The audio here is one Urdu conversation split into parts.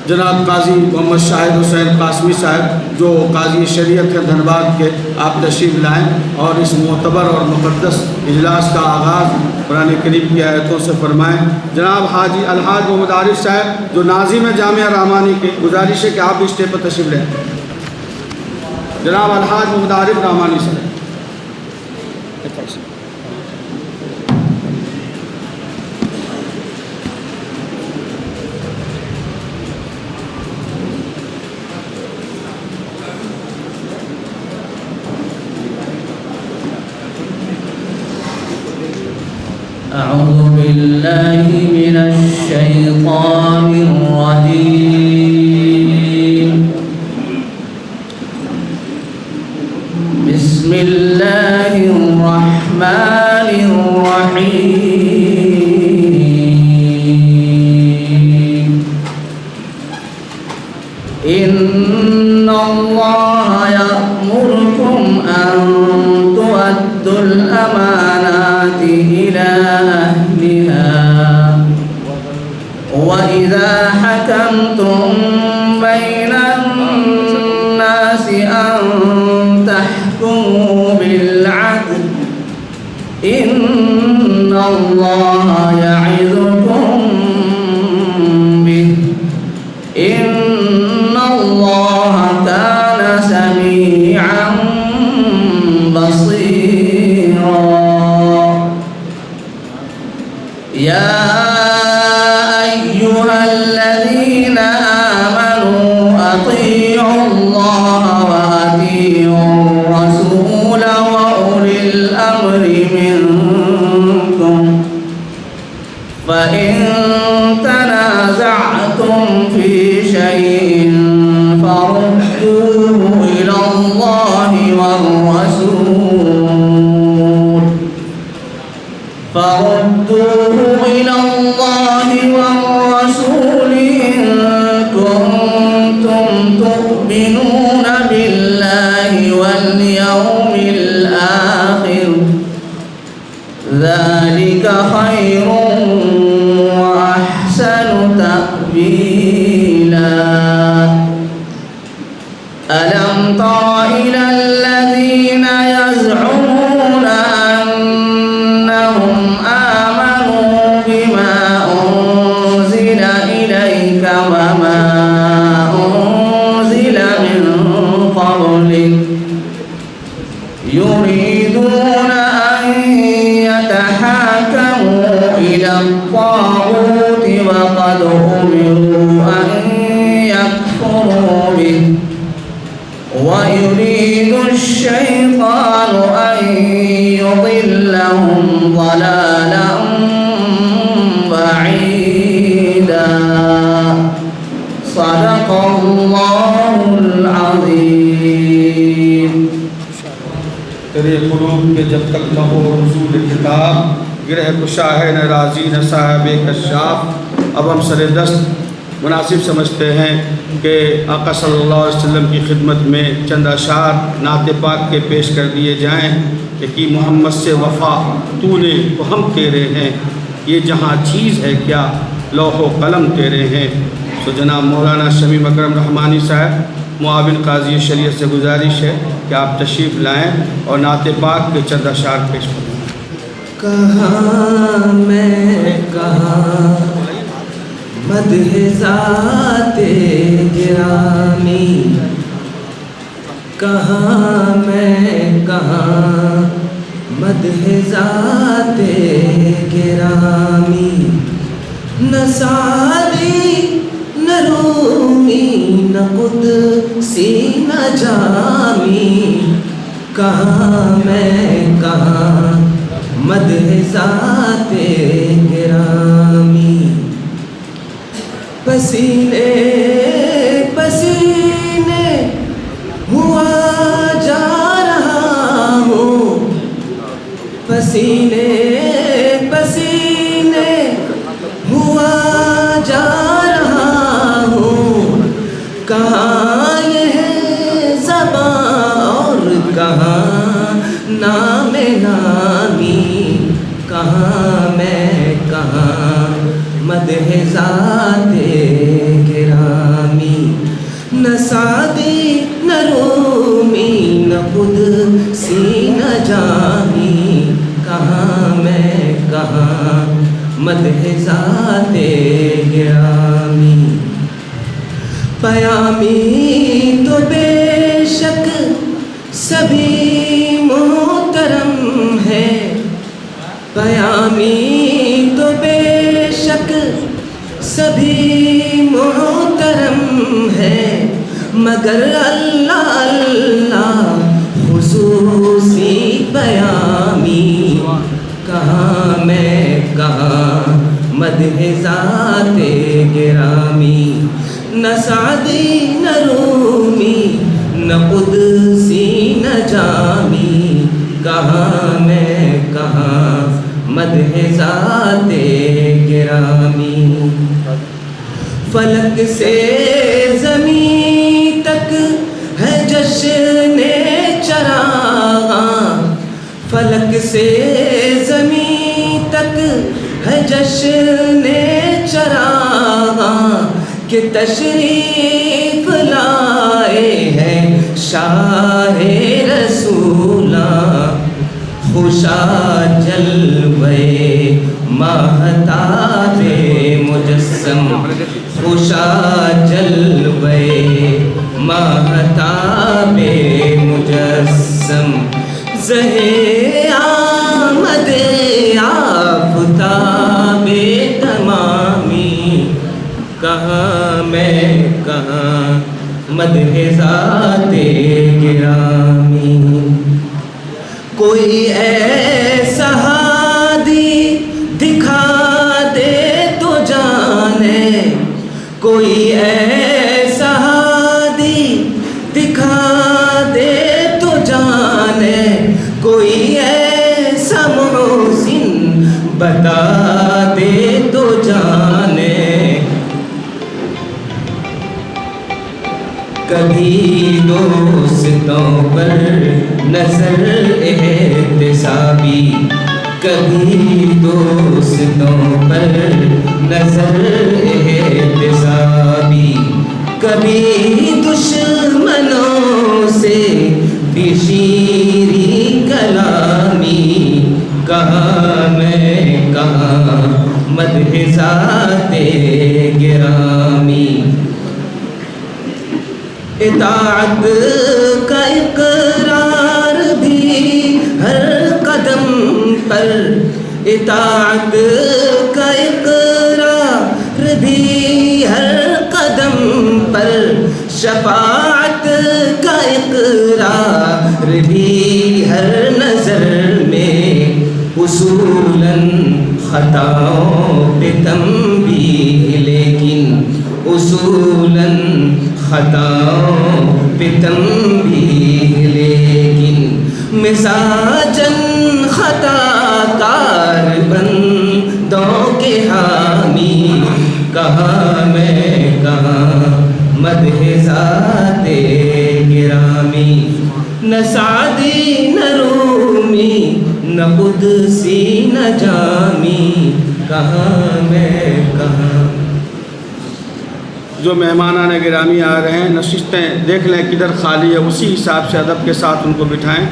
جناب قاضی محمد شاہد حسین قاسمی صاحب جو قاضی شریعت ہیں دھنباد کے، آپ تشریف لائیں اور اس معتبر اور مقدس اجلاس کا آغاز قرآن کریم کی آیتوں سے فرمائیں۔ جناب حاجی الحاج محمد عارف صاحب جو ناظم جامعہ رحمانی کے، گزارش ہے کہ آپ بھی اسٹیج پر تشریف لیں۔ جناب الحاج محمد عارف رحمانی صاحب۔ أعوذ بالله من الشيطان الرجيم. بسم الله الرحمن الرحيم. إن الله يأمركم أن تؤدوا الأمانات إلى أهلها وإذا حكمتم بين الناس أن تحكموا بالعدل إن الله يعظكم به إن الله كان سميعا بصيرا. يا أيها الذين آمنوا أطيعوا الله وأطيعوا الرسول وأولي الأمر منكم فإن تنازعتم في شيء فردوه إلى الله والرسول إن كنتم تؤمنون بالله واليوم الآخر ذلك خير وأحسن تأويلا. ألم تر إلى الذين يزعمون أنهم آمنوا بما أنزل إليك وما أنزل من قبلك يريدون أن يتحاكموا إلى الطاغوت وقد أمروا أن يكفروا به ويريد الشيطان أن يضلهم ضلالا بعيدا. صدق الله العظيم. تیرے قلوب کے جب تک نہ ہو رسول کتاب، گرہ کشا ہے نہ راضی نہ صاحب کشاف. اب ہم سر دست مناسب سمجھتے ہیں کہ آقا صلی اللہ علیہ وسلم کی خدمت میں چند اشعار نعت پاک کے پیش کر دیے جائیں کہ کی محمد سے وفا تو نے تو ہم تیرے ہیں، یہ جہاں چیز ہے کیا لوح و قلم تیرے ہیں. تو جناب مولانا شمیم اکرم رحمانی صاحب معاون قاضی شریعت سے گزارش ہے کہ آپ تشریف لائیں اور نعت پاک کے چند اشعار پیش کریں. کہاں میں کہاں مدح ذات گرامی، کہاں میں کہاں مدح ذات گرامی. نہ سعدی نہ رومی نہ قدسی نہ جامی، کہاں میں کہاں مدح ذات گرامی. پسینے پسینے ہوا جا رہا ہوں، پسینے پسینے ہوا جا رہا ہوں. کہاں یہ زبان اور کہاں نام نامی، کہاں میں کہاں مدح ذات گرامی. بھی محترم ہے مگر اللہ اللہ خصوصی بیامی. کہاں میں کہاں مدح ذات گرامی. نہ سعدی نہ رومی نہ قدسی نہ جامی. کہاں میں کہاں مدح ذات گرامی. فلک سے زمین تک ہے جشن چراغاں. فلک سے زمین تک ہے جشن چراغاں کہ تشریف لائے ہیں شاہ رسولاں. خوشا جلوے ماہتاب مجسم. خوشا جلوے ماہتاب مجسم. زہے آمد آفتاب تمامی. کہاں میں کہاں مدح ذات گرامی. کوئی ایسا ہادی دکھا دے تو جانے. کوئی ایسا ہادی دکھا دے تو جانے. کوئی ایسا محسن بتا دے تو جانے. کبھی دوستوں پر نظر احتسابی. کبھی دوستوں پر نظر احتسابی. کبھی دشمنوں سے بھی شیریں کلامی. کہاں میں کہاں مدح ذات گرامی. اطاعت کا اقرار بھی ہر قدم پر. اطاعت کا اقرار بھی ہر قدم پر. شفاعت کا اقرار بھی ہر نظر میں. اصولاً خطاؤں پہ تنبیہ لیکن اصولاً خطاؤں پہ تنبیہ لیکن. مزاجاً خطا کار بندوں کے حامی. کہاں میں کہاں مدح ذات گرامی. نہ سعدی نہ رومی نہ قدسی نہ جامی. کہاں میں کہاں. جو مہمانان گرامی آ رہے ہیں نشستیں دیکھ لیں کدھر خالی ہے، اسی حساب سے ادب کے ساتھ ان کو بٹھائیں.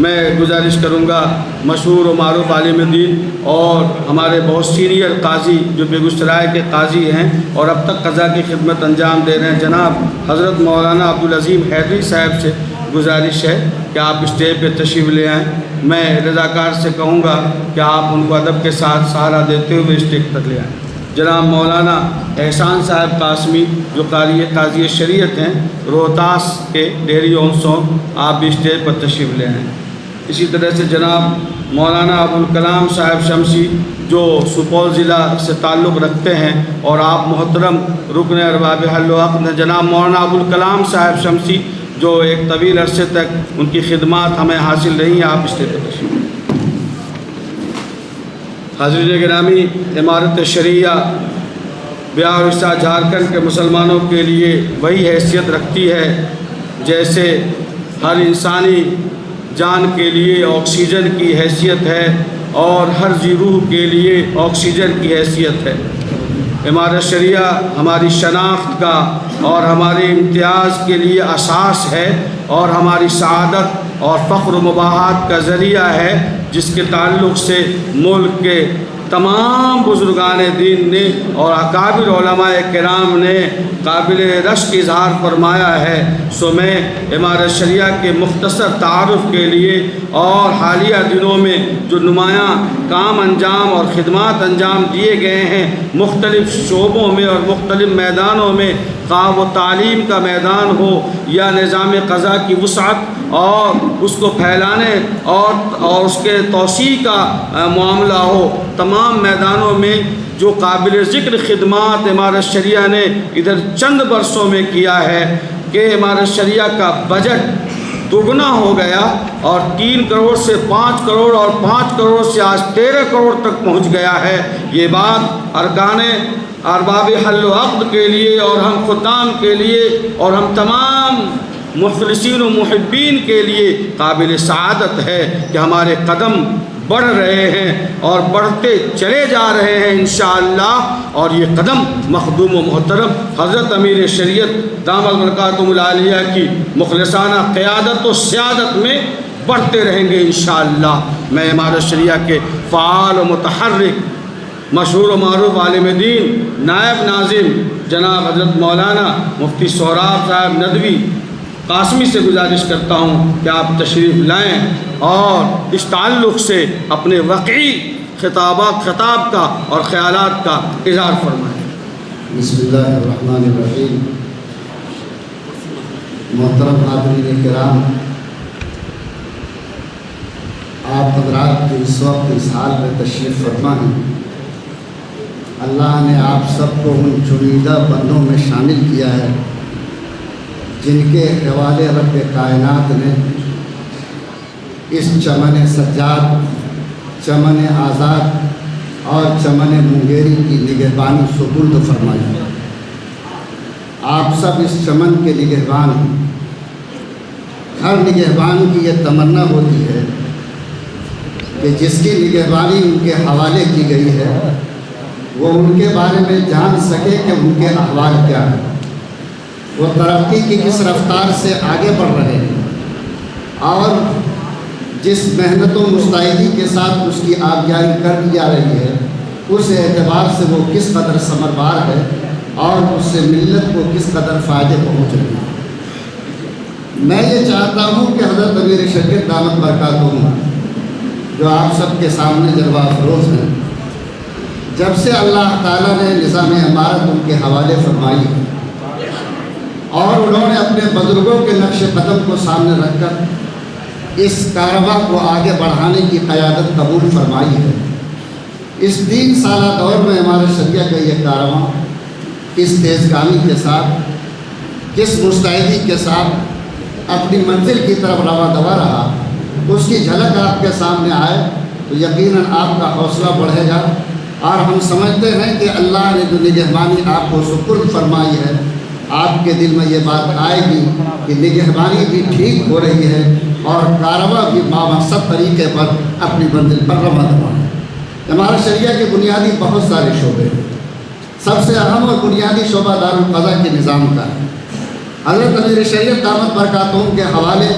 میں گزارش کروں گا مشہور و معروف عالم دین اور ہمارے بہت سینئر قاضی جو بیگوسرائے کے قاضی ہیں اور اب تک قضا کی خدمت انجام دے رہے ہیں، جناب حضرت مولانا عبدالعظیم حیدری صاحب سے گزارش ہے کہ آپ اسٹیج پہ تشریف لے آئیں. میں رضاکار سے کہوں گا کہ آپ ان کو ادب کے ساتھ سہارا دیتے ہوئے اسٹیج تک لے آئیں. جناب مولانا احسان صاحب قاسمی جو قاضی شریعت ہیں روہتاس کے ڈیری اونسوں، آپ بھی اسٹیج پر تشریف لے آئیں. اسی طرح سے جناب مولانا ابوالکلام صاحب شمسی جو سپول ضلع سے تعلق رکھتے ہیں اور آپ محترم رکن ارباب حل و عقد ہیں، جناب مولانا ابوالکلام صاحب شمسی جو ایک طویل عرصے تک ان کی خدمات ہمیں حاصل رہی ہیں، آپ اسٹیج پر تشریف لیں. حاضرین گرامی، امارت شریعہ بہار اڑیسہ جھارکھنڈ کے مسلمانوں کے لیے وہی حیثیت رکھتی ہے جیسے ہر انسانی جان کے لیے آکسیجن کی حیثیت ہے اور ہر ذی روح کے لیے آکسیجن کی حیثیت ہے. امارت شریعہ ہماری شناخت کا اور ہمارے امتیاز کے لیے اساس ہے اور ہماری سعادت اور فخر و مباحات کا ذریعہ ہے، جس کے تعلق سے ملک کے تمام بزرگان دین نے اور اکابر علماء کرام نے قابل رشک اظہار فرمایا ہے۔ سو میں امارت شریعہ کے مختصر تعارف کے لیے اور حالیہ دنوں میں جو نمایاں کام انجام اور خدمات انجام دیے گئے ہیں مختلف شعبوں میں اور مختلف میدانوں میں، خواہ وہ تعلیم کا میدان ہو یا نظام قضاء کی وسعت اور اس کو پھیلانے اور اس کے توسیع کا معاملہ ہو، تمام میدانوں میں جو قابل ذکر خدمات امارت شریعہ نے ادھر چند برسوں میں کیا ہے کہ امارت شریعہ کا بجٹ دگنا ہو گیا اور 3 کروڑ سے 5 کروڑ اور 5 کروڑ سے آج 13 کروڑ تک پہنچ گیا ہے۔ یہ بات ارکان ارباب حل و عقد کے لیے اور ہم خدام کے لیے اور ہم تمام مخلصین و محبین کے لیے قابل سعادت ہے کہ ہمارے قدم بڑھ رہے ہیں اور بڑھتے چلے جا رہے ہیں انشاءاللہ، اور یہ قدم مخدوم و محترم حضرت امیر شریعت دامت برکاتہم العالیہ کی مخلصانہ قیادت و سیادت میں بڑھتے رہیں گے انشاءاللہ۔ میں امارت شریعہ کے فعال و متحرک مشہور و معروف عالم دین نائب ناظم جناب حضرت مولانا مفتی سہراب صاحب ندوی قاسمی سے گزارش کرتا ہوں کہ آپ تشریف لائیں اور اس تعلق سے اپنے واقعی خطاب کا اور خیالات کا اظہار فرمائیں۔ بسم اللہ الرحمن الرحیم۔ محترم حاضرین کرام، آپ حضرات کے اس وقت اس حال میں تشریف فرما ہیں، اللہ نے آپ سب کو ان چنیدہ بندوں میں شامل کیا ہے جن کے حوالے رب کائنات نے اس چمن سجاد، چمن آزاد اور چمن منگیری کی نگہبانی سپرد فرمائی۔ آپ سب اس چمن کے نگہبان ہیں۔ ہر نگہبان کی یہ تمنا ہوتی ہے کہ جس کی نگہبانی ان کے حوالے کی گئی ہے وہ ان کے بارے میں جان سکے کہ ان کے احوال کیا ہیں، وہ ترقی کی کس رفتار سے آگے بڑھ رہے ہیں اور جس محنت و مستعدی کے ساتھ اس کی آبیاری کر دی جا رہی ہے اس اعتبار سے وہ کس قدر ثمربار ہے اور اس سے ملت کو کس قدر فائدے پہنچ رہے ہیں۔ میں یہ چاہتا ہوں کہ حضرت امیر شریعت دامت برکاتہم جو آپ سب کے سامنے جلوہ افروز ہیں، جب سے اللہ تعالیٰ نے نظام امارت ان کے حوالے فرمائی اور انہوں نے اپنے بزرگوں کے نقش قدم کو سامنے رکھ کر اس کاررواں کو آگے بڑھانے کی قیادت قبول فرمائی ہے، اس 3 سالہ دور میں امارت شریعہ کا یہ کاررواں کس تیزگامی کے ساتھ، کس مستعدی کے ساتھ اپنی منزل کی طرف رواں دوا رہا، اس کی جھلک آپ کے سامنے آئے تو یقیناً آپ کا حوصلہ بڑھے گا، اور ہم سمجھتے ہیں کہ اللہ نے جو نگہبانی آپ کو سپرد فرمائی ہے آپ کے دل میں یہ بات آئے گی کہ نگہبانی بھی ٹھیک ہو رہی ہے اور کاررواں بھی بامقصد طریقے پر اپنی منزل پر رواں دوا ہے۔ ہمارے شریعہ کے بنیادی بہت سارے شعبے ہیں، سب سے اہم اور بنیادی شعبہ دارالقضاء کے نظام کا ہے۔ حضرت امیر شریعت دامت برکاتہم کے حوالے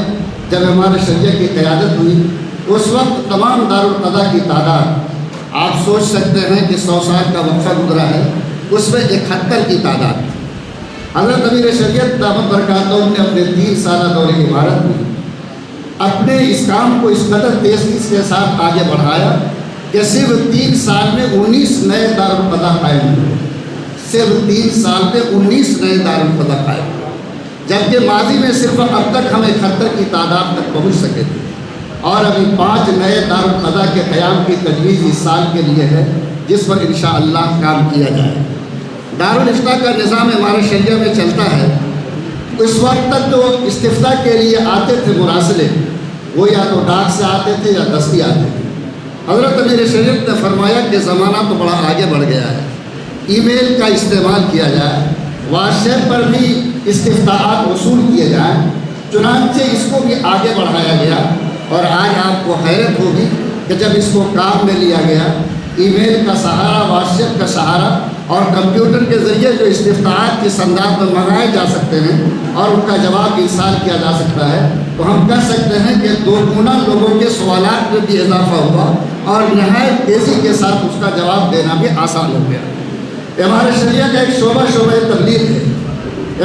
جب ہمارے شریعہ کی قیادت ہوئی اس وقت تمام دارالقضاء کی تعداد آپ سوچ سکتے ہیں کہ 100 سال کا وقفہ گزرا ہے، اس میں 71 کی تعداد۔ حضرت امیر شریعت دامت برکاتہم نے اپنے 3 سالہ دور عمارت میں اپنے اس کام کو اس قدر تیزی کے ساتھ آگے بڑھایا کہ صرف 3 سال میں 19 نئے دارالقضاء قائم ہوئے، صرف 3 سال میں 19 نئے دارالقضاء قائم ہوئے، جبکہ ماضی میں صرف اب تک ہم 71 کی تعداد تک پہنچ سکے تھے، اور ابھی 5 نئے دارالقضاء کے قیام کی تجویز اس سال کے لیے ہے جس پر انشاءاللہ کام کیا جائے۔ دارالافتاء کا نظام ہمارے شریعہ میں چلتا ہے، اس وقت تک جو استفتاء کے لیے آتے تھے مراسلے وہ یا تو ڈاک سے آتے تھے یا دستی آتے تھے۔ حضرت امیر شریعت نے فرمایا کہ زمانہ تو بڑا آگے بڑھ گیا ہے، ای میل کا استعمال کیا جائے، واٹس ایپ پر بھی استفتاءات وصول کیے جائیں، چنانچہ اس کو بھی آگے بڑھایا گیا، اور آج آپ کو حیرت ہوگی کہ جب اس کو کام میں لیا گیا، ای میل کا سہارا، واٹس ایپ کا سہارا اور کمپیوٹر کے ذریعے جو استفتاحات کے انداز میں منگائے جا سکتے ہیں اور ان کا جواب ارسال کیا جا سکتا ہے، تو ہم کہہ سکتے ہیں کہ 2 گنا لوگوں کے سوالات میں بھی اضافہ ہوا اور نہایت تیزی کے ساتھ اس کا جواب دینا بھی آسان ہو گیا۔ امارت شریعہ کا ایک شعبہ تبلیغ ہے۔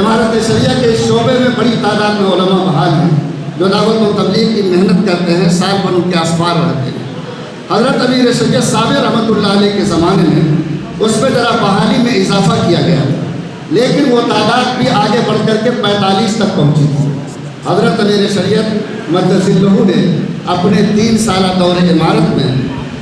امارت شریعہ کے اس شعبے میں بڑی تعداد میں علماء بحال ہیں جو دعوت و تبلیغ کی محنت کرتے ہیں، سال بھر ان کے اسفار رہتے ہیں۔ حضرت امیر شریعت صابر رحمۃ اللہ علیہ کے زمانے میں اس پہ ذرا بحالی میں اضافہ کیا گیا، لیکن وہ تعداد بھی آگے بڑھ کر کے 45 تک پہنچی تھی۔ حضرت امیر شریعت مجلس اللہ نے اپنے 3 سالہ دور امارت میں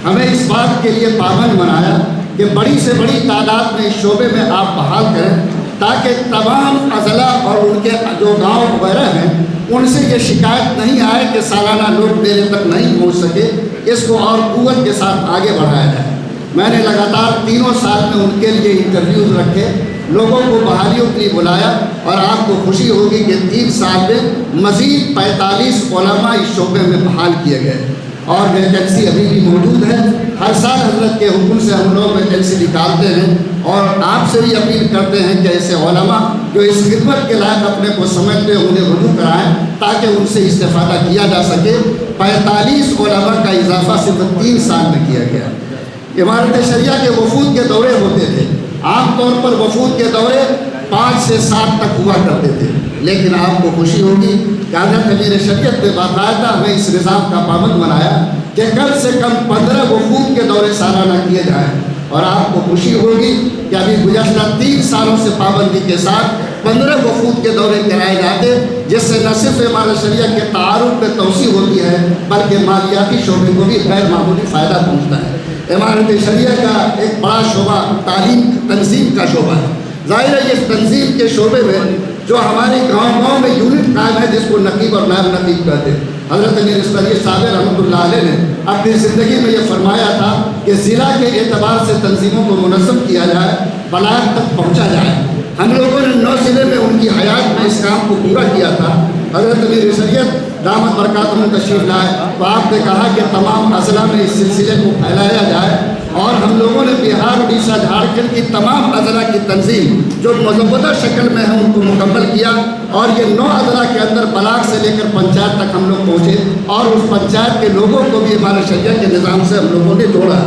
ہمیں اس بات کے لیے پابند بنایا کہ بڑی سے بڑی تعداد میں اس شعبے میں آپ بحال کریں تاکہ تمام اضلاع اور ان کے جو گاؤں وغیرہ ہیں ان سے یہ شکایت نہیں آئے کہ سالانہ لوگ میرے تک نہیں پہنچ سکے، اس کو اور قوت کے ساتھ آگے بڑھایا جائے۔ میں نے لگاتار 3 سال میں ان کے لیے انٹرویوز رکھے، لوگوں کو بحالیوں کے لیے بلایا، اور آپ کو خوشی ہوگی کہ 3 سال میں مزید 45 علماء اس شعبے میں بحال کیے گئے، اور ویکینسی ابھی بھی موجود ہے۔ ہر سال حضرت کے حکم سے ہم لوگ ویکینسی نکالتے ہیں، اور آپ سے بھی اپیل کرتے ہیں کہ ایسے علماء جو اس خدمت کے لائق اپنے کو سمجھتے ہیں انہیں رجوع کرائیں تاکہ ان سے استفادہ کیا جا سکے۔ 45 علماء کا اضافہ صرف 3 سال میں کیا گیا۔ امارت شریعہ کے وفود کے دورے ہوتے تھے، عام طور پر وفود کے دورے 5 سے 7 تک ہوا کرتے تھے، لیکن آپ کو خوشی ہوگی کہ حضرت امیر شریعت نے باقاعدہ ہمیں اس نظام کا پابند بنایا کہ کم سے کم 15 وفود کے دورے سالانہ کیے جائیں، اور آپ کو خوشی ہوگی کہ ابھی گزشتہ 3 سالوں سے پابندی کے ساتھ 15 وفود کے دورے کرائے جاتے، جس سے نہ صرف امارت شریعہ کے تعارف میں توسیع ہوتی ہے بلکہ مالیاتی شعبے کو بھی غیر معمولی فائدہ پہنچتا ہے۔ امارت شریعہ کا ایک بڑا شعبہ تعلیم تنظیم کا شعبہ ہے۔ ظاہر ہے یہ تنظیم کے شعبے میں جو ہمارے گاؤں میں یونٹ قائم ہے جس کو نقیب اور نائب نقیب کہتے ہیں، حضرت امیر شریعت صابر رحمۃ اللہ علیہ نے اپنی زندگی میں یہ فرمایا تھا کہ ضلع کے اعتبار سے تنظیموں کو منظم کیا جائے، بلاغ تک پہنچا جائے۔ ہم لوگوں نے 9 ضلع میں ان کی حیات میں اس کام کو پورا کیا تھا۔ حضرت امیر شریعت دامت برکاتہم تشریف لائے تو آپ نے کہا کہ تمام اضلاع میں اس سلسلے کو پھیلایا جائے، اور ہم لوگوں نے بہار، اڑیسہ، جھارکھنڈ کی تمام اضلاع کی تنظیم جو مزودہ شکل میں ہے ان کو مکمل کیا، اور یہ 9 اضلاع کے اندر بلاک سے لے کر پنچایت تک ہم لوگ پہنچے، اور اس پنچایت کے لوگوں کو بھی امارت شریعہ کے نظام سے ہم لوگوں نے جوڑا۔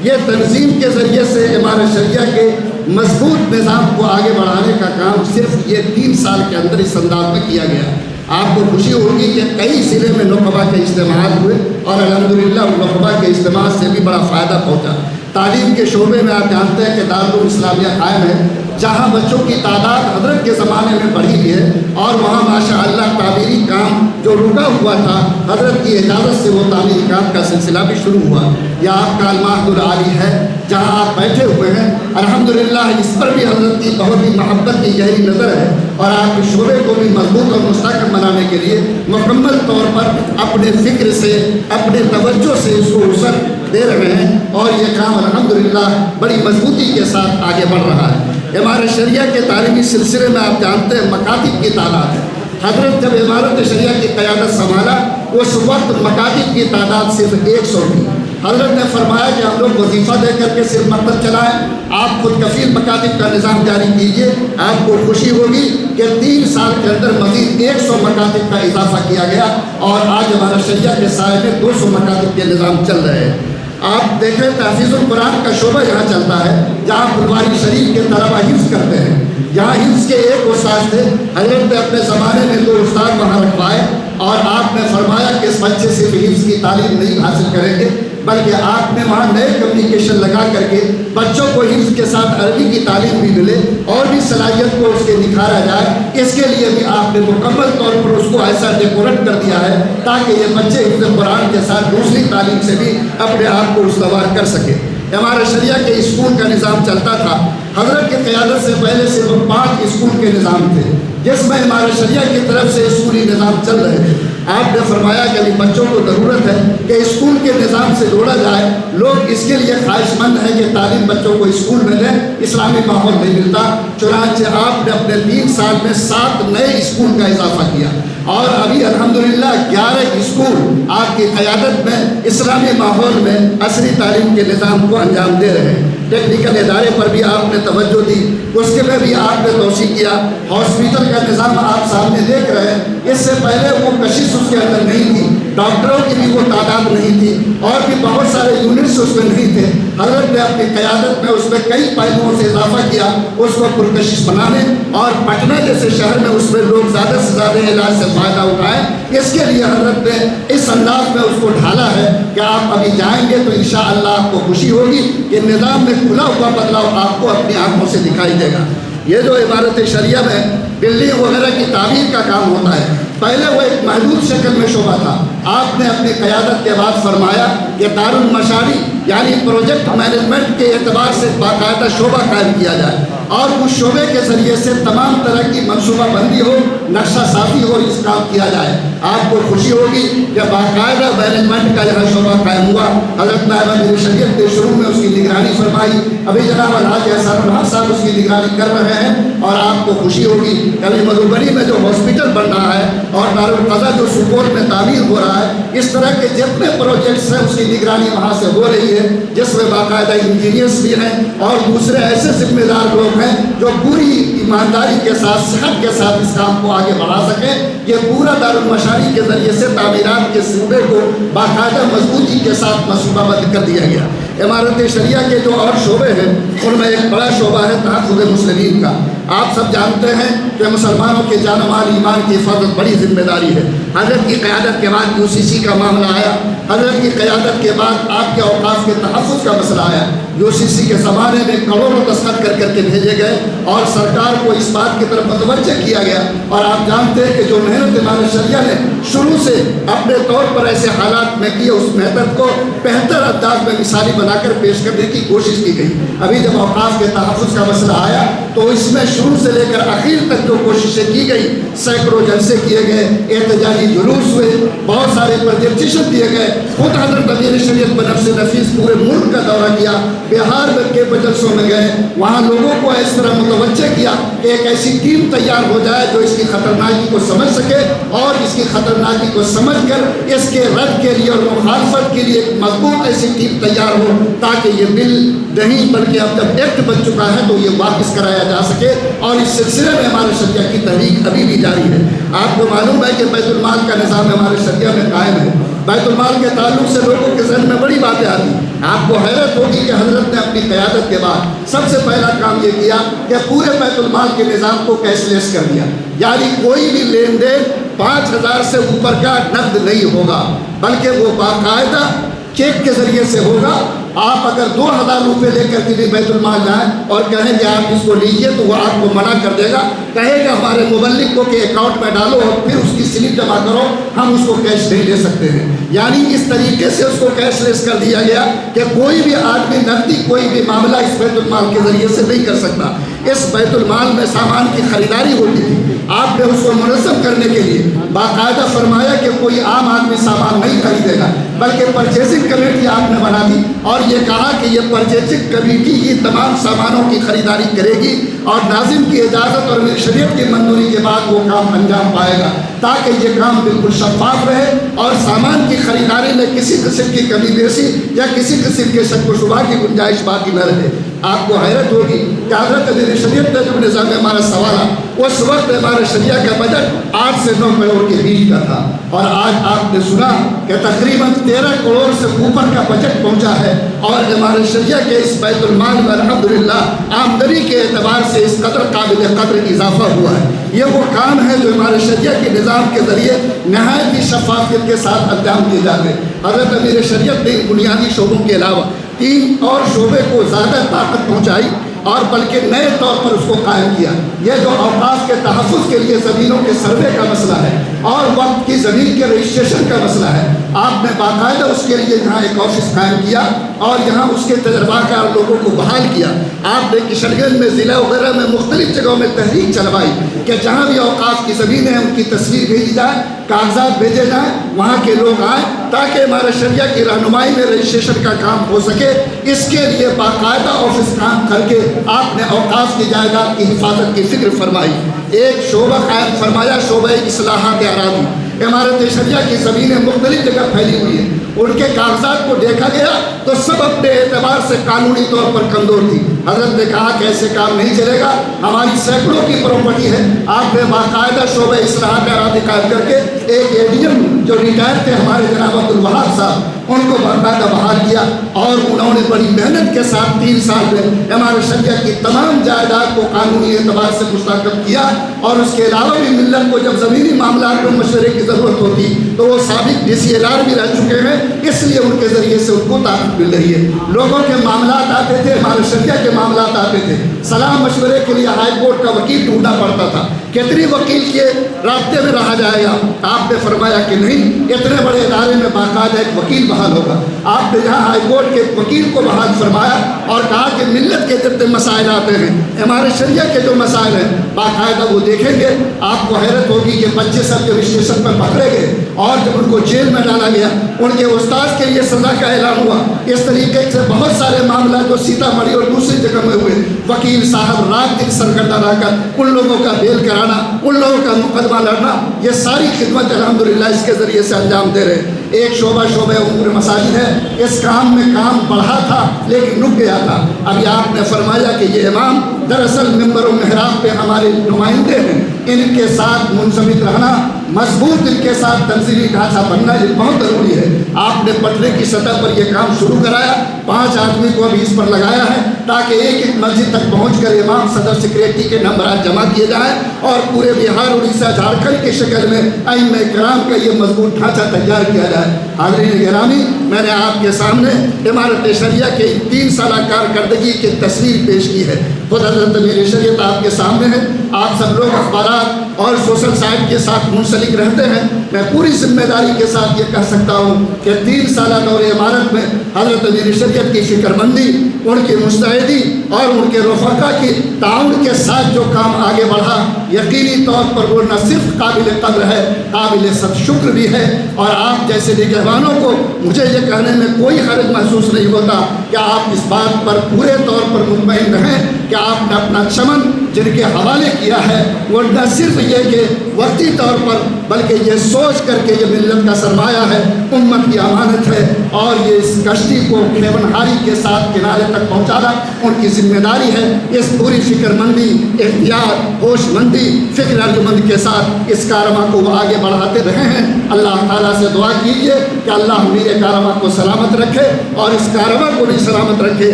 یہ تنظیم کے ذریعے سے امارت شریعہ کے مضبوط نظام کو آگے بڑھانے کا کام صرف یہ 3 سال کے اندر اس انداز میں کیا گیا۔ آپ کو خوشی ہوگی کہ کئی ضلع میں نقبہ کے اجتماعات ہوئے، اور الحمدللہ ان نقبہ کے اجتماعات سے بھی بڑا فائدہ پہنچا۔ تعلیم کے شعبے میں آپ جانتے ہیں کہ دارالعلوم اسلامیہ قائم ہے، جہاں بچوں کی تعداد حضرت کے زمانے میں بڑھی ہوئی ہے، اور وہاں ماشاءاللہ تعمیری کام جو رکا ہوا تھا حضرت کی اجازت سے وہ تعمیری کام کا سلسلہ بھی شروع ہوا۔ یہ آپ کا المعہد العالی ہے جہاں آپ بیٹھے ہوئے ہیں، الحمدللہ اس پر بھی حضرت کی بہت ہی محبت کی گہری نظر ہے، اور آپ کے شعبے کو بھی مضبوط اور مستحکم بنانے کے لیے مکمل طور پر اپنے فکر سے، اپنے توجہ سے اس کو وسعت دے رہے ہیں، اور یہ کام الحمدللہ بڑی مضبوطی کے ساتھ آگے بڑھ رہا ہے۔ امارت شریعہ کے تعلیمی سلسلے میں آپ جانتے ہیں مکاتب کی تعداد ہے۔ حضرت جب امارت شریعہ کی قیادت سنبھالا اس وقت مکاتب کی تعداد صرف 100 تھی۔ حضرت نے فرمایا کہ ہم لوگ وظیفہ دے کر کے صرف مکتب چلائیں، آپ خود کفیل مکاتب کا نظام جاری کیجیے۔ آپ کو خوشی ہوگی کہ 3 سال کے اندر مزید 100 مکاتب کا اضافہ کیا گیا، اور آج ہمارا شریعہ کے سائے میں 200 مکاتب کے نظام چل رہے ہیں۔ آپ دیکھیں تحفیظ القرآن کا شعبہ یہاں چلتا ہے، جہاں بلواری شریف کے طلبہ حفظ کرتے ہیں۔ یہاں حفظ کے ایک استاد تھے، حضرت نے اپنے زمانے میں 2 استاد وہاں رکھوائے، اور آپ نے فرمایا کہ اس بچے صرف حفظ کی تعلیم نہیں حاصل کریں گے بلکہ آپ نے وہاں نئے کمیونیکیشن لگا کر کے بچوں کو حفظ کے ساتھ عربی کی تعلیم بھی ملے، اور بھی صلاحیت کو اس کے نکھارا جائے۔ اس کے لیے بھی آپ نے مکمل طور پر اس کو ایسا ڈیکوریٹ کر دیا ہے تاکہ یہ بچے حفظ قرآن کے ساتھ دوسری تعلیم سے بھی اپنے آپ کو استوار کر سکے۔ ہمارے شریعہ کے اسکول کا نظام چلتا تھا، حضرت کی قیادت سے پہلے صرف 5 اسکول کے نظام تھے جس میں ہمارے شریعہ کی طرف سے اسکولی نظام چل رہے تھے۔ آپ نے فرمایا کہ ابھی بچوں کو ضرورت ہے کہ اسکول کے نظام سے جوڑا جائے، لوگ اس کے لیے خواہش مند ہیں کہ تعلیم بچوں کو اسکول میں دیں، اسلامی ماحول نہیں ملتا، چنانچہ آپ نے اپنے نے 3 سال میں 7 نئے اسکول کا اضافہ کیا، اور ابھی الحمدللہ 11 اسکول آپ کی قیادت میں اسلامی ماحول میں عصری تعلیم کے نظام کو انجام دے رہے ہیں۔ ٹیکنیکل ادارے پر بھی آپ نے توجہ دی، اس کے میں بھی آپ نے توسیع کیا۔ ہاسپٹل کا نظام آپ سامنے دیکھ رہے ہیں، اس سے پہلے وہ کشش اس کے اندر نہیں تھی، ڈاکٹروں کی بھی وہ تعداد نہیں تھی، اور بھی بہت سارے یونٹس اس میں نہیں تھے۔ حضرت نے اپنی قیادت میں اس میں کئی پہلوؤں سے اضافہ کیا، اس کو پرکشش بنانے اور پٹنہ جیسے شہر میں اس میں لوگ زیادہ سے زیادہ علاج سے فائدہ اٹھائیں۔ اس کے لیے حضرت نے اس انداز میں اس کو ڈھالا ہے کہ آپ ابھی جائیں گے تو انشاءاللہ آپ کو خوشی ہوگی کہ نظام میں کھلا ہوا بدلاؤ آپ کو اپنی آنکھوں سے دکھائی دے گا۔ یہ جو عمارت شریعہ میں بلڈنگ وغیرہ کی تعمیر کا کام ہوتا ہے، پہلے وہ ایک محدود شکل میں شعبہ تھا۔ آپ نے اپنی قیادت کے بعد فرمایا کہ دارالمشاری یعنی پروجیکٹ مینجمنٹ کے اعتبار سے باقاعدہ شعبہ قائم کیا جائے، اور اس شعبے کے ذریعے سے تمام طرح کی منصوبہ بندی ہو، نقشہ سازی ہو، اس کام کیا جائے۔ آپ کو خوشی ہوگی کہ باقاعدہ مینجمنٹ کا یہاں شعبہ قائم ہوا۔ حضرت نائب امیر شریعت نے شروع میں اس کی نگرانی فرمائی، ابھی جناب الحاج احسان الحق صاحب اس کی نگرانی کر رہے ہیں، اور آپ کو خوشی ہوگی کہ ابھی مدھوبنی میں جو ہاسپٹل بن رہا ہے اور دارالقضا جو سپول میں تعمیر ہو رہا ہے، اس طرح کے جتنے پروجیکٹس ہیں اس کی نگرانی وہاں سے ہو رہی ہے، جس میں باقاعدہ انجینئرس بھی ہیں اور دوسرے ایسے ذمہ دار لوگ ہیں جو پوری ایمانداری کے ساتھ صحت کے ساتھ اس کام کو آگے بڑھا سکیں۔ یہ پورا دارالمشاری کے ذریعے سے تعمیرات کے شعبے کو باقاعدہ مضبوطی کے ساتھ منصوبہ بند کر دیا گیا۔ عمارت شریعہ کے جو اور شعبے ہیں ان میں ایک بڑا شعبہ ہے تحفظ مسلمین کا۔ آپ سب جانتے ہیں کہ مسلمانوں کے جان و مال ایمان کی حفاظت بڑی ذمہ داری ہے۔ حضرت کی قیادت کے بعد UCC کا معاملہ آیا، حضرت کی قیادت کے بعد آپ کے اوقاف کے تحفظ کا مسئلہ آیا۔ UCC کے زمانے میں کروڑوں دستخط کر کے بھیجے گئے اور سرکار کو اس بات کی طرف متوجہ کیا گیا، اور آپ جانتے ہیں کہ جو محنت عمارت شریعہ نے شروع سے اپنے طور پر ایسے حالات میں کی، اس محنت کو بہتر انداز میں مثالی بنا کر پیش کرنے کی کوشش کی گئی۔ ابھی جب اوقاف کے تحفظ کا مسئلہ آیا تو اس میں شروع سے لے کر آخر تک جو کوششیں کی گئی، سینکڑوں جلسے کیے گئے، احتجاجی جلوس ہوئے، بہت سارے پریزنٹیشن دیے گئے۔ خود حضرت امیر شریعت بنفس نفیس پورے ملک کا دورہ کیا، بہار کے جلسوں میں گئے، وہاں لوگوں کو اس طرح متوجہ کیا کہ ایک ایسی ٹیم تیار ہو جائے جو اس کی خطرناکی کو سمجھ سکے، اور اس کی خطرناکی کو سمجھ کر اس کے رد کے لیے اور مخالفت کے لیے ایک مضبوط ایسی ٹیم تیار ہو، تاکہ یہ بل نہیں بلکہ اب جب ایکٹ بن چکا ہے تو یہ واپس کرایا جا سکے۔ اور اس سلسلے میں ہمارے شریعہ کی تحریک ابھی بھی جاری ہے۔ آپ کو معلوم ہے کہ بیت المال کا نظام ہمارے شریعہ میں قائم ہے۔ بیت المال کے تعلق سے لوگوں کے ذہن میں بڑی باتیں آتی ہیں۔ آپ کو حیرت ہوگی کہ حضرت نے اپنی قیادت کے بعد سب سے پہلا کام یہ کیا کہ پورے بیت المال کے نظام کو کیش لیس کر دیا، یعنی کوئی بھی لین دین 5000 سے اوپر کا نقد نہیں ہوگا، بلکہ وہ باقاعدہ چیک کے ذریعے سے ہوگا۔ آپ اگر 2000 روپے لے کر کے بھی بیت المال جائیں اور کہیں کہ آپ اس کو لیجئے تو وہ آپ کو منع کر دے گا، کہے گا ہمارے مبلغ کو کہ اکاؤنٹ میں ڈالو اور پھر اس کی سلپ جمع کرو، ہم اس کو کیش نہیں لے سکتے ہیں۔ یعنی اس طریقے سے اس کو کیش لیس کر دیا گیا کہ کوئی بھی آدمی نقدی کوئی بھی معاملہ اس بیت المال کے ذریعے سے نہیں کر سکتا۔ اس بیت المال میں سامان کی خریداری ہوتی تھی، آپ نے اس کو منظم کرنے کے لیے باقاعدہ فرمایا کہ کوئی عام آدمی سامان نہیں خریدے گا، بلکہ پرچیزنگ کمیٹی آپ نے بنا دی، اور یہ کہا کہ یہ پرچیزنگ کمیٹی ہی تمام سامانوں کی خریداری کرے گی، اور ناظم کی اجازت اور شریعت کی منظوری کے بعد وہ کام انجام پائے گا، تاکہ یہ کام بالکل شفاف رہے اور سامان کی خریداری میں کسی قسم کی کمی بیشی یا کسی قسم کے شک و شبہ کی گنجائش باقی نہ رہے۔ آپ کو حیرت ہوگی کہ حضرت امیر شریعت نے جب نظام ہمارا سوالا، اس وقت ہمارے شریعہ کا بجٹ 8 سے 9 کروڑ کے بیچ کا تھا، اور آج آپ نے سنا کہ تقریباً 13 کروڑ سے اوپر کا بجٹ پہنچا ہے، اور ہمارے شریعہ کے اس بیت المال میں الحمدللہ آمدنی کے اعتبار سے اس قدر قابل قدر اضافہ ہوا ہے۔ یہ وہ کام ہے جو ہمارے شریعہ کے نظام کے ذریعے نہایت ہی شفافیت کے ساتھ انجام دیے جاتے ہیں۔ حضرت امیر شریعت نے بنیادی شعبوں کے علاوہ 3 اور شعبے کو زیادہ طاقت پہنچائی اور بلکہ نئے طور پر اس کو قائم کیا۔ یہ جو اوقاف کے تحفظ کے لیے زمینوں کے سروے کا مسئلہ ہے اور وقت کی زمین کے رجسٹریشن کا مسئلہ ہے، آپ نے باقاعدہ اس کے لیے یہاں ایک آفس قائم کیا اور یہاں اس کے تجربہ کار لوگوں کو بحال کیا. آپ نے کشن گنج میں ضلع وغیرہ میں مختلف جگہوں میں تحریک چلوائی کہ جہاں بھی اوقاف کی زمینیں ہیں ان کی تصویر بھیجی جائے, کاغذات بھیجے جائیں, وہاں کے لوگ آئیں تاکہ ہمارے شریعہ کی رہنمائی میں رجسٹریشن کا کام ہو سکے. اس کے لیے باقاعدہ آفس کام کر کے آپ نے اوقاف کی جائیداد کی حفاظت کی فکر فرمائی. ایک شعبہ قائم فرمایا, شعبہ اصلاحات اراضی. عمارت شریعہ کی زمینیں مختلف جگہ پھیلی ہوئی ہیں, ان کے کاغذات کو دیکھا گیا تو سب اپنے اعتبار سے قانونی طور پر کمزور تھی. حضرت نے کہا کہ ایسے کام نہیں چلے گا, ہماری سینکڑوں کی پراپرٹی ہے. آپ نے باقاعدہ شعبہ اصلاحات اراضی قائم کر کے ایک اے ڈی ایم جو ریٹائر تھے ہمارے جناب عبدالوہاب صاحب, ان کو باقاعدہ بحال کیا اور انہوں نے بڑی محنت کے ساتھ 3 سال میں ہمارے شریعہ کی تمام جائیداد کو قانونی اعتبار سے مستحکم کیا. اور اس کے علاوہ بھی ملت کو جب زمینی معاملات میں مشورے کی ضرورت ہوتی تو وہ سابق DCLR بھی رہ چکے ہیں, اس لیے ان کے ذریعے سے ان کو طاقت مل رہی ہے. لوگوں کے معاملات آتے تھے, ہمارے شریعہ کے معاملات آتے تھے, صلاح مشورے کے لیے ہائی کورٹ کا وکیل ڈھونڈنا پڑتا تھا. کتنی وکیل کے رابطے میں رہا جائے گا؟ آپ نے فرمایا کہ نہیں, اتنے بڑے ادارے میں باقاعدہ ایک وکیل بحال ہوگا. آپ نے یہاں ہائی کورٹ کے وکیل کو بحال فرمایا اور کہا کہ ملت کے جتنے مسائل آتے ہیں, ہمارے شریعہ کے جو مسائل ہیں باقاعدہ وہ دیکھیں گے. آپ کو حیرت ہوگی کہ بچے سب جب اسٹیشن پر پکڑے گئے اور جب ان کو جیل میں ڈالا گیا, ان کے استاد کے لیے سزا کا اعلان ہوا. اس طریقے سے بہت سارے معاملات جو سیتامڑھی اور دوسری جگہ میں ہوئے, وکیل صاحب رات دن سرگردہ رہ کر ان لوگوں کا بیل کرانا, ان لوگوں کا مقدمہ لڑنا, یہ ساری خدمت الحمدللہ اس کے ذریعے سے انجام دے رہے. ایک شعبہ امور مساجد ہے, اس کام میں کام بڑھا تھا لیکن رک گیا تھا. ابھی آپ نے فرمایا کہ یہ امام دراصل منبر و محراب پہ ہمارے نمائندے ہیں, ان کے ساتھ منضبط رہنا, مضبوط ان کے ساتھ تنظیمی ڈھانچہ بننا یہ بہت ضروری ہے. آپ نے پٹرے کی سطح پر یہ کام شروع کرایا, 5 آدمی کو ابھی اس پر لگایا ہے تاکہ ایک ایک مسجد تک پہنچ کر امام صدر سیکریٹری کے نمبرات جمع کیے جائیں اور پورے بہار, اڑیسہ, جھارکھنڈ کی شکل میں ائمہ کرام کا یہ مضبوط ڈھانچہ تیار کیا جائے. حاضرین گرامی, میں نے آپ کے سامنے عمارت شریعہ کے 3 سالہ کارکردگی کی تصویر پیش کی ہے. خود حضرت امیر شریعت آپ کے سامنے ہے. آپ سب لوگ اخبارات اور سوشل سائٹ کے ساتھ منسلک رہتے ہیں. میں پوری ذمہ داری کے ساتھ یہ کہہ سکتا ہوں کہ 3 سالہ دور عمارت میں حضرت امیر شریعت کی فکر مندی, ان کی مستعدی اور ان کے رفقا کی تعاون کے ساتھ جو کام آگے بڑھا, یقینی طور پر وہ نہ صرف قابل قدر ہے, قابل صد شکر بھی ہے. اور آپ جیسے نگہبانوں کو مجھے یہ کہنے میں کوئی حرج محسوس نہیں ہوتا کہ آپ اس بات پر پورے طور پر مطمئن رہیں کہ آپ نے اپنا چمن جن کے حوالے کیا ہے وہ نہ صرف یہ کہ وقتی طور پر بلکہ یہ سوچ کر کے یہ ملت کا سرمایہ ہے, امت کی امانت ہے, اور یہ اس کشتی کو کھیونہاری کے ساتھ کنارے تک پہنچانا ان کی ذمہ داری ہے. اس پوری فکر مندی, احتیاط, ہوش مندی, فکر ارجمند کے ساتھ اس کارواں کو وہ آگے بڑھاتے رہے ہیں. اللہ تعالیٰ سے دعا کیجیے کہ اللہ میرے کارواں کو سلامت رکھے اور اس کارواں کو بھی سلامت رکھے,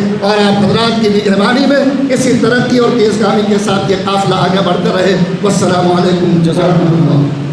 اور آپ حضرات کی نگہبانی میں اسی ترقی اور تیزگامی کے ساتھ یہ قافلہ آگے بڑھتے رہے. والسلام علیکم. جزاکم اللہ.